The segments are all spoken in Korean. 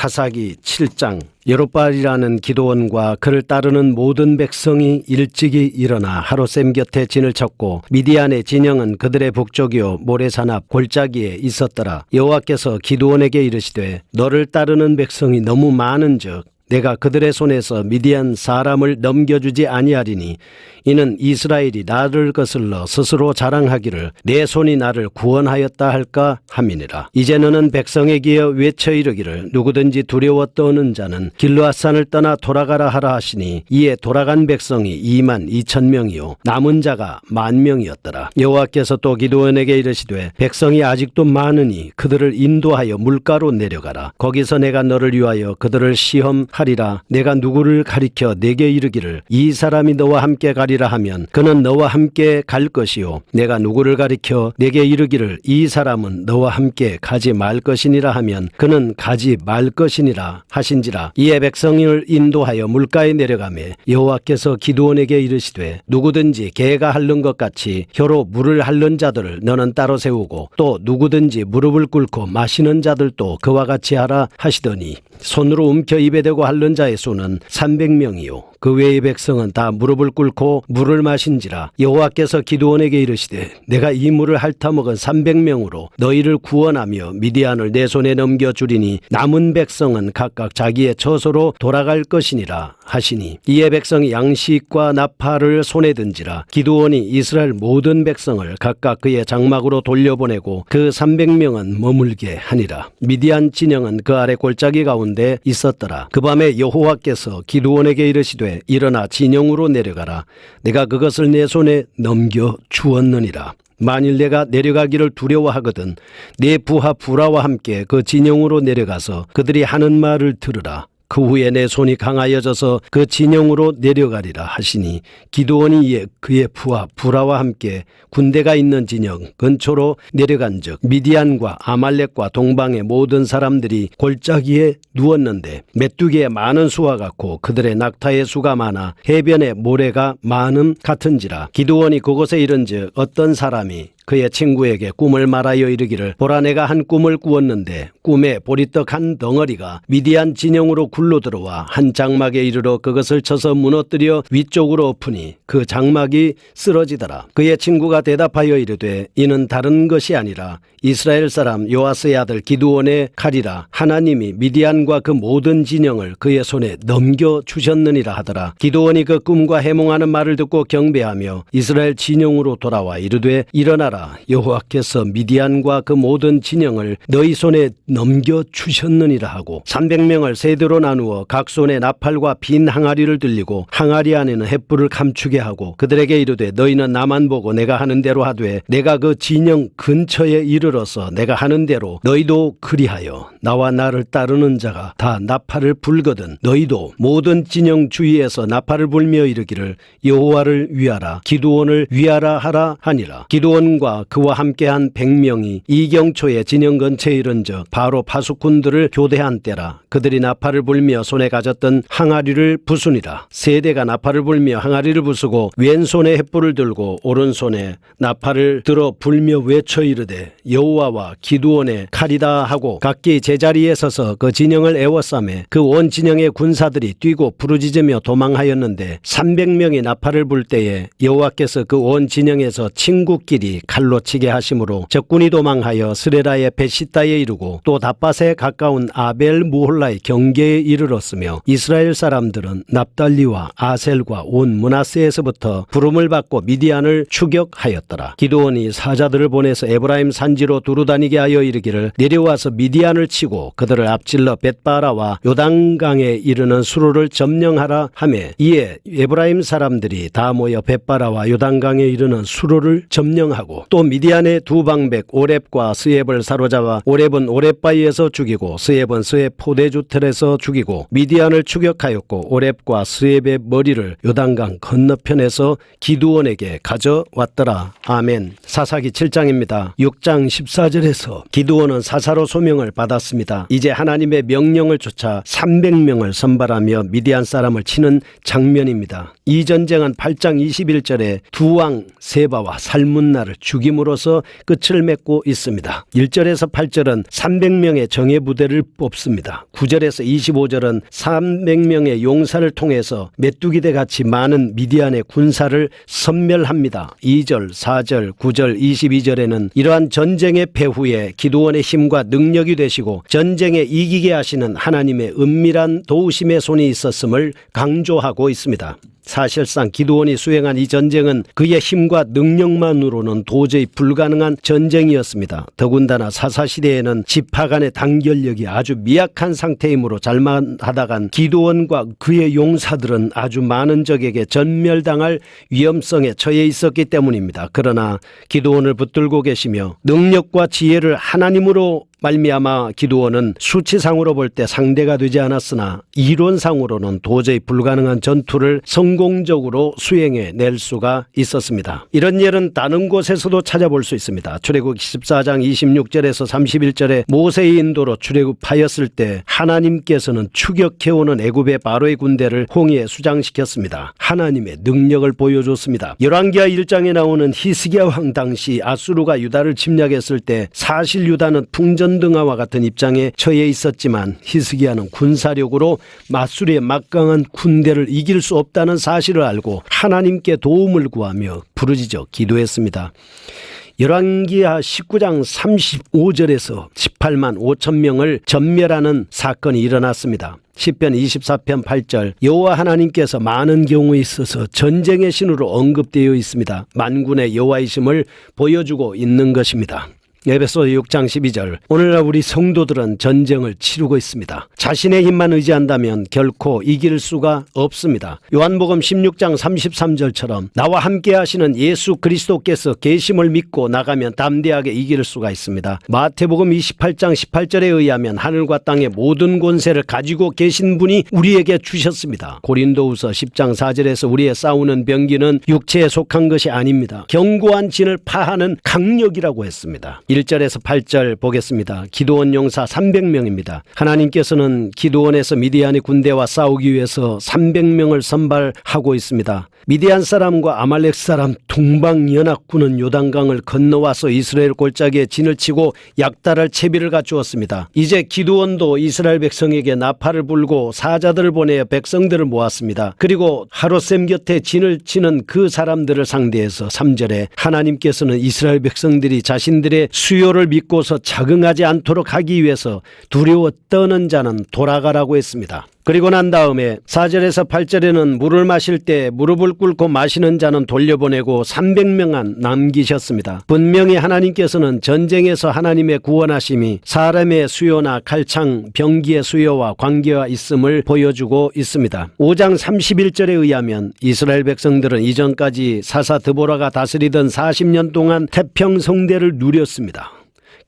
사사기 7장. 여룹바알이라는 기드온과 그를 따르는 모든 백성이 일찍이 일어나 하롯셈 곁에 진을 쳤고 미디안의 진영은 그들의 북쪽이요 모레산 앞 골짜기에 있었더라. 여호와께서 기드온에게 이르시되 너를 따르는 백성이 너무 많은즉 내가 그들의 손에서 미디안 사람을 넘겨주지 아니하리니 이는 이스라엘이 나를 거슬러 스스로 자랑하기를 내 손이 나를 구원하였다 할까 함이니라. 이제 너는 백성에게 외쳐 이르기를 누구든지 두려워 떠는 자는 길르앗산을 떠나 돌아가라 하라 하시니 이에 돌아간 백성이 22,000명이요 남은 자가 10,000명이었더라. 여호와께서 또 기드온에게 이르시되 백성이 아직도 많으니 그들을 인도하여 물가로 내려가라. 거기서 내가 너를 위하여 그들을 시험하리라. 내가 누구를 가리켜 내게 이르기를 이 사람이 너와 함께 가리라 하면 그는 너와 함께 갈 것이요 내가 누구를 가리켜 내게 이르기를 이 사람은 너와 함께 가지 말 것이니라 하면 그는 가지 말 것이니라 하신지라. 이에 백성을 인도하여 물가에 내려가매 여호와께서 기드온에게 이르시되 누구든지 개가 핥는 것 같이 혀로 물을 핥는 자들을 너는 따로 세우고 또 누구든지 무릎을 꿇고 마시는 자들도 그와 같이 하라 하시더니 손으로 움켜 입에 대고 핥는 자의 수는 300명이요 그 외의 백성은 다 무릎을 꿇고 물을 마신지라. 여호와께서 기드온에게 이르시되 내가 이 물을 핥아먹은 300명으로 너희를 구원하며 미디안을 내 손에 넘겨주리니 남은 백성은 각각 자기의 처소로 돌아갈 것이니라 하시니 이에 백성이 양식과 나팔을 손에 든지라. 기드온이 이스라엘 모든 백성을 각각 그의 장막으로 돌려보내고 그 300명은 머물게 하니라. 미디안 진영은 그 아래 골짜기 가운데 있었더라. 그 밤에 여호와께서 기드온에게 이르시되 일어나 진영으로 내려가라. 내가 그것을 내 손에 넘겨 주었느니라. 만일 내가 내려가기를 두려워하거든 내 부하 부라와 함께 그 진영으로 내려가서 그들이 하는 말을 들으라. 그 후에 내 손이 강하여져서 그 진영으로 내려가리라 하시니 기드온이 이에 그의 부하 부라와 함께 군대가 있는 진영 근처로 내려간즉 미디안과 아말렉과 동방의 모든 사람들이 골짜기에 누웠는데 메뚜기의 많은 수와 같고 그들의 낙타의 수가 많아 해변의 모래가 많음 같은지라. 기드온이 그곳에 이른즉 어떤 사람이 그의 친구에게 꿈을 말하여 이르기를 보라 내가 한 꿈을 꾸었는데 꿈에 보리떡 한 덩어리가 미디안 진영으로 굴러 들어와 한 장막에 이르러 그것을 쳐서 무너뜨려 위쪽으로 엎으니 그 장막이 쓰러지더라. 그의 친구가 대답하여 이르되 이는 다른 것이 아니라 이스라엘 사람 요아스의 아들 기드온의 칼이라. 하나님이 미디안과 그 모든 진영을 그의 손에 넘겨주셨느니라 하더라. 기드온이 그 꿈과 해몽하는 말을 듣고 경배하며 이스라엘 진영으로 돌아와 이르되 일어나라. 여호와께서 미디안과 그 모든 진영을 너희 손에 넘겨주셨느니라 하고 300명을 세대로 나누어 각 손에 나팔과 빈 항아리를 들리고 항아리 안에는 횃불을 감추게 하고 그들에게 이르되 너희는 나만 보고 내가 하는 대로 하되 내가 그 진영 근처에 이르러서 내가 하는 대로 너희도 그리하여 나와 나를 따르는 자가 다 나팔을 불거든 너희도 모든 진영 주위에서 나팔을 불며 이르기를 여호와를 위하라 기드온을 위하라 하라 하니라. 기드온과 그와 함께한 100명이 이경초의 진영 근처에 이른즉 바로 파수꾼들을 교대한 때라. 그들이 나팔을 불며 손에 가졌던 항아리를 부수니라. 세대가 나팔을 불며 항아리를 부수고 왼손에 횃불을 들고 오른손에 나팔을 들어 불며 외쳐 이르되 여호와와 기드온의 칼이다 하고 각기 제자리에 서서 그 진영을 에워싸매 그 온 진영의 군사들이 뛰고 부르짖으며 도망하였는데 300명이 나팔을 불 때에 여호와께서 그 온 진영에서 친구끼리 칼로 치게 하심으로 적군이 도망하여 스레라의 베시다에 이르고 또 다밧에 가까운 아벨 무홀라의 경계에 이르렀으며 이스라엘 사람들은 납달리와 아셀과 온 므낫세에서부터 부름을 받고 미디안을 추격하였더라. 기드온이 사자들을 보내서 에브라임 산지로 두루다니게 하여 이르기를 내려와서 미디안을 치고 그들을 앞질러 벳바라와 요단강에 이르는 수로를 점령하라 하매 이에 에브라임 사람들이 다 모여 벳바라와 요단강에 이르는 수로를 점령하고 또 미디안의 두 방백 오렙과 스엡을 사로잡아 오렙은 오렙바위에서 죽이고 스엡은 스엡 포대주틀에서 죽이고 미디안을 추격하였고 오렙과 스엡의 머리를 요단강 건너편에서 기드온에게 가져왔더라. 아멘. 사사기 7장입니다. 6장 14절에서 기드온은 사사로 소명을 받았습니다. 이제 하나님의 명령을 쫓아 300명을 선발하며 미디안 사람을 치는 장면입니다. 이 전쟁은 8장 21절에 두 왕 세바와 살문나를 죽임으로써 끝을 맺고 있습니다. 1절에서 8절은 300명의 정예부대를 뽑습니다. 9절에서 25절은 300명의 용사를 통해서 메뚜기대 같이 많은 미디안의 군사를 섬멸합니다. 2절, 4절, 9절, 22절에는 이러한 전쟁의 패후에 기드온의 힘과 능력이 되시고 전쟁에 이기게 하시는 하나님의 은밀한 도우심의 손이 있었음을 강조하고 있습니다. 사실상 기드온이 수행한 이 전쟁은 그의 힘과 능력만으로는 도저히 불가능한 전쟁이었습니다. 더군다나 사사시대에는 지파 간의 단결력이 아주 미약한 상태이므로 잘만하다간 기드온과 그의 용사들은 아주 많은 적에게 전멸당할 위험성에 처해 있었기 때문입니다. 그러나 기드온을 붙들고 계시며 능력과 지혜를 하나님으로 말미암아 기드온은 수치상으로 볼 때 상대가 되지 않았으나 이론상으로는 도저히 불가능한 전투를 성공적으로 수행해 낼 수가 있었습니다. 이런 예는 다른 곳에서도 찾아볼 수 있습니다. 출애굽 14장 26절에서 31절에 모세의 인도로 출애굽하였을 때 하나님께서는 추격해오는 애굽의 바로의 군대를 홍해에 수장시켰습니다. 하나님의 능력을 보여줬습니다. 열왕기하 1장에 나오는 히스기야 왕 당시 아수르가 유다를 침략했을 때 사실 유다는 풍전등화와 같은 입장에 처해 있었지만 히스기야는 군사력으로 마수르의 막강한 군대를 이길 수 없다는 사실을 알고 하나님께 도움을 구하며 부르짖어 기도했습니다. 열왕기하 19장 35절에서 18만 5천 명을 전멸하는 사건이 일어났습니다. 시편 24편 8절 여호와 하나님께서 많은 경우에 있어서 전쟁의 신으로 언급되어 있습니다. 만군의 여호와이심을 보여주고 있는 것입니다. 에베소 6장 12절 오늘날 우리 성도들은 전쟁을 치르고 있습니다. 자신의 힘만 의지한다면 결코 이길 수가 없습니다. 요한복음 16장 33절처럼 나와 함께 하시는 예수 그리스도께서 계심을 믿고 나가면 담대하게 이길 수가 있습니다. 마태복음 28장 18절에 의하면 하늘과 땅의 모든 권세를 가지고 계신 분이 우리에게 주셨습니다. 고린도후서 10장 4절에서 우리의 싸우는 병기는 육체에 속한 것이 아닙니다. 견고한 진을 파하는 강력이라고 했습니다. 1절에서 8절 보겠습니다. 기드온 용사 300명입니다. 하나님께서는 기드온에서 미디안의 군대와 싸우기 위해서 300명을 선발하고 있습니다. 미디안 사람과 아말렉 사람 동방연합군은 요단강을 건너와서 이스라엘 골짜기에 진을 치고 약달할 채비를 갖추었습니다. 이제 기드온도 이스라엘 백성에게 나팔을 불고 사자들을 보내어 백성들을 모았습니다. 그리고 하롯셈 곁에 진을 치는 그 사람들을 상대해서 3절에 하나님께서는 이스라엘 백성들이 자신들의 수요를 믿고서 적응하지 않도록 하기 위해서 두려워 떠는 자는 돌아가라고 했습니다. 그리고 난 다음에 4절에서 8절에는 물을 마실 때 무릎을 꿇고 마시는 자는 돌려보내고 300명만 남기셨습니다. 분명히 하나님께서는 전쟁에서 하나님의 구원하심이 사람의 수요나 칼창, 병기의 수요와 관계와 있음을 보여주고 있습니다. 5장 31절에 의하면 이스라엘 백성들은 이전까지 사사 드보라가 다스리던 40년 동안 태평성대를 누렸습니다.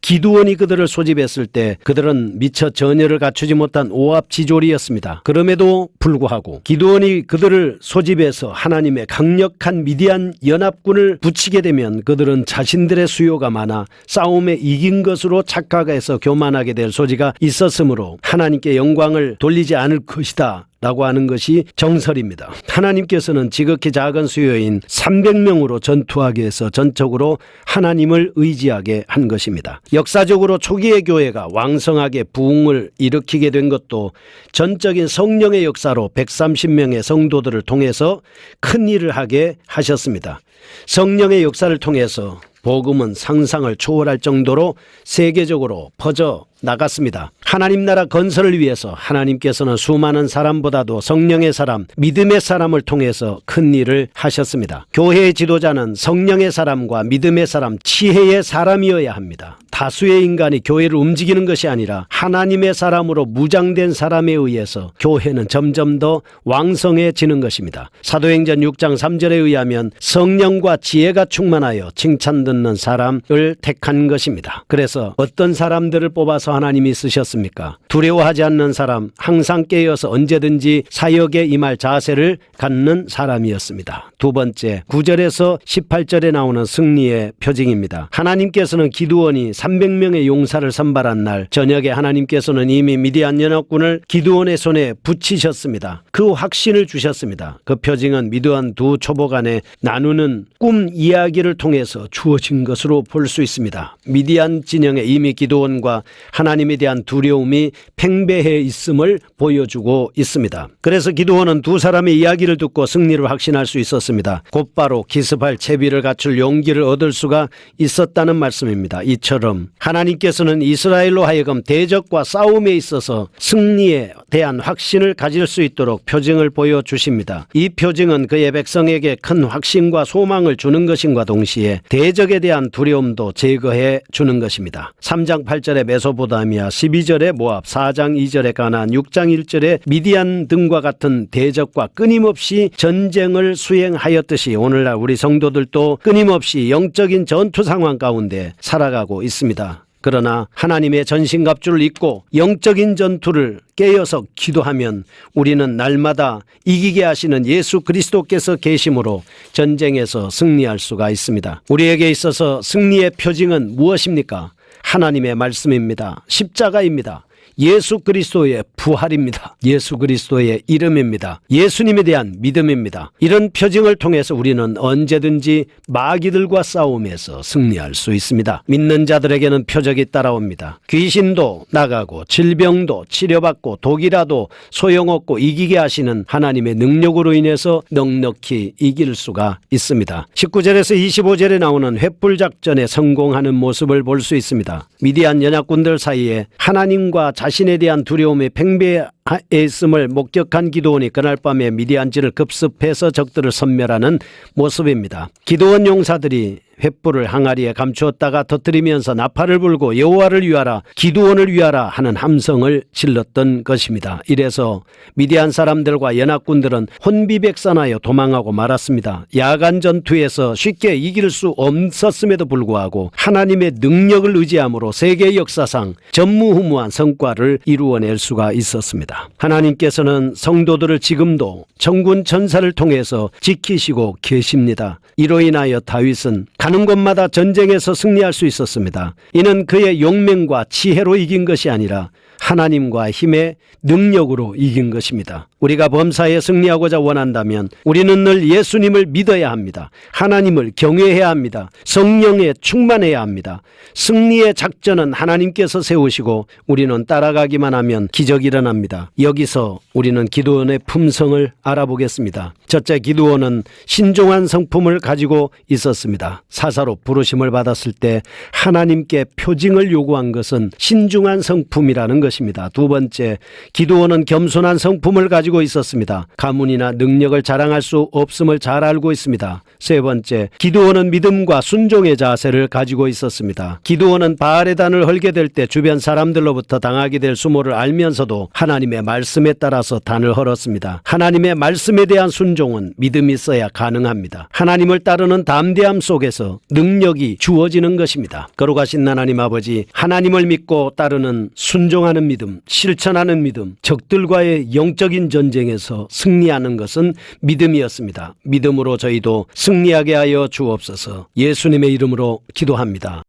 기드온이 그들을 소집했을 때 그들은 미처 전열을 갖추지 못한 오합지졸이었습니다. 그럼에도 불구하고 기드온이 그들을 소집해서 하나님의 강력한 미디안 연합군을 붙이게 되면 그들은 자신들의 수요가 많아 싸움에 이긴 것으로 착각해서 교만하게 될 소지가 있었으므로 하나님께 영광을 돌리지 않을 것이다 라고 하는 것이 정설입니다. 하나님께서는 지극히 작은 수요인 300명으로 전투하게 해서 전적으로 하나님을 의지하게 한 것입니다. 역사적으로 초기의 교회가 왕성하게 부흥을 일으키게 된 것도 전적인 성령의 역사로 130명의 성도들을 통해서 큰 일을 하게 하셨습니다. 성령의 역사를 통해서 복음은 상상을 초월할 정도로 세계적으로 퍼져 나갔습니다. 하나님 나라 건설을 위해서 하나님께서는 수많은 사람보다도 성령의 사람, 믿음의 사람을 통해서 큰 일을 하셨습니다. 교회의 지도자는 성령의 사람과 믿음의 사람, 지혜의 사람이어야 합니다. 다수의 인간이 교회를 움직이는 것이 아니라 하나님의 사람으로 무장된 사람에 의해서 교회는 점점 더 왕성해지는 것입니다. 사도행전 6장 3절에 의하면 성령과 지혜가 충만하여 칭찬 듣는 사람을 택한 것입니다. 그래서 어떤 사람들을 뽑아서 하나님이 쓰셨습니까? 무엇이었습니까? 두려워하지 않는 사람, 항상 깨어서 언제든지 사역에 임할 자세를 갖는 사람이었습니다. 두 번째, 9절에서 18절에 나오는 승리의 표징입니다. 하나님께서는 기드온이 300명의 용사를 선발한 날 저녁에 하나님께서는 이미 미디안 연합군을 기드온의 손에 붙이셨습니다. 그 확신을 주셨습니다. 그 표징은 미디안 두 초보 간에 나누는 꿈 이야기를 통해서 주어진 것으로 볼 수 있습니다. 미디안 진영에 이미 기드온과 하나님에 대한 두려움이 팽배해 있음을 보여주고 있습니다. 그래서 기드온은 두 사람의 이야기를 듣고 승리를 확신할 수 있었습니다. 곧바로 기습할 채비를 갖출 용기를 얻을 수가 있었다는 말씀입니다. 이처럼 하나님께서는 이스라엘로 하여금 대적과 싸움에 있어서 승리에 대한 확신을 가질 수 있도록 표징을 보여주십니다. 이 표징은 그의 백성에게 큰 확신과 소망을 주는 것임과 동시에 대적에 대한 두려움도 제거해 주는 것입니다. 3장 8절에 메소포타미아, 12절에 모압, 4장 2절에 가나안, 6장 1절에 미디안 등과 같은 대적과 끊임없이 전쟁을 수행하였듯이 오늘날 우리 성도들도 끊임없이 영적인 전투 상황 가운데 살아가고 있습니다. 그러나 하나님의 전신갑주를 입고 영적인 전투를 깨어서 기도하면 우리는 날마다 이기게 하시는 예수 그리스도께서 계심으로 전쟁에서 승리할 수가 있습니다. 우리에게 있어서 승리의 표징은 무엇입니까? 하나님의 말씀입니다. 십자가입니다. 예수 그리스도의 부활입니다. 예수 그리스도의 이름입니다. 예수님에 대한 믿음입니다. 이런 표징을 통해서 우리는 언제든지 마귀들과 싸움에서 승리할 수 있습니다. 믿는 자들에게는 표적이 따라옵니다. 귀신도 나가고 질병도 치료받고 독이라도 소용없고 이기게 하시는 하나님의 능력으로 인해서 넉넉히 이길 수가 있습니다. 19절에서 25절에 나오는 횃불 작전에 성공하는 모습을 볼 수 있습니다. 미디안 연합군들 사이에 하나님과 자신에 대한 두려움이 팽배했음을 목격한 기드온이 그날 밤에 미디안지를 급습해서 적들을 섬멸하는 모습입니다. 기드온 용사들이 횃불을 항아리에 감추었다가 터뜨리면서 나팔을 불고 여호와를 위하라, 기드온을 위하라 하는 함성을 질렀던 것입니다. 이래서 미디안 사람들과 연합군들은 혼비백산하여 도망하고 말았습니다. 야간 전투에서 쉽게 이길 수 없었음에도 불구하고 하나님의 능력을 의지함으로 세계 역사상 전무후무한 성과를 이루어낼 수가 있었습니다. 하나님께서는 성도들을 지금도 천군 천사를 통해서 지키시고 계십니다. 이로 인하여 다윗은 가는 곳마다 전쟁에서 승리할 수 있었습니다. 이는 그의 용맹과 지혜로 이긴 것이 아니라 하나님과 힘의 능력으로 이긴 것입니다. 우리가 범사에 승리하고자 원한다면 우리는 늘 예수님을 믿어야 합니다. 하나님을 경외해야 합니다. 성령에 충만해야 합니다. 승리의 작전은 하나님께서 세우시고 우리는 따라가기만 하면 기적이 일어납니다. 여기서 우리는 기드온의 품성을 알아보겠습니다. 첫째, 기드온은 신중한 성품을 가지고 있었습니다. 사사로 부르심을 받았을 때 하나님께 표징을 요구한 것은 신중한 성품이라는 것입니다. 두 번째, 기드온은 겸손한 성품을 가지고 있었습니다. 가문이나 능력을 자랑할 수 없음을 잘 알고 있습니다. 세 번째, 기드온은 믿음과 순종의 자세를 가지고 있었습니다. 기드온은 바알의 단을 헐게 될 때 주변 사람들로부터 당하게 될 수모를 알면서도 하나님의 말씀에 따라서 단을 헐었습니다. 하나님의 말씀에 대한 순종은 믿음이 있어야 가능합니다. 하나님을 따르는 담대함 속에서 능력이 주어지는 것입니다. 거룩하신 하나님 아버지, 하나님을 믿고 따르는 순종하는 믿음, 실천하는 믿음, 적들과의 영적인 전쟁에서 승리하는 것은 믿음이었습니다. 믿음으로 저희도 승리하게 하여 주옵소서. 예수님의 이름으로 기도합니다.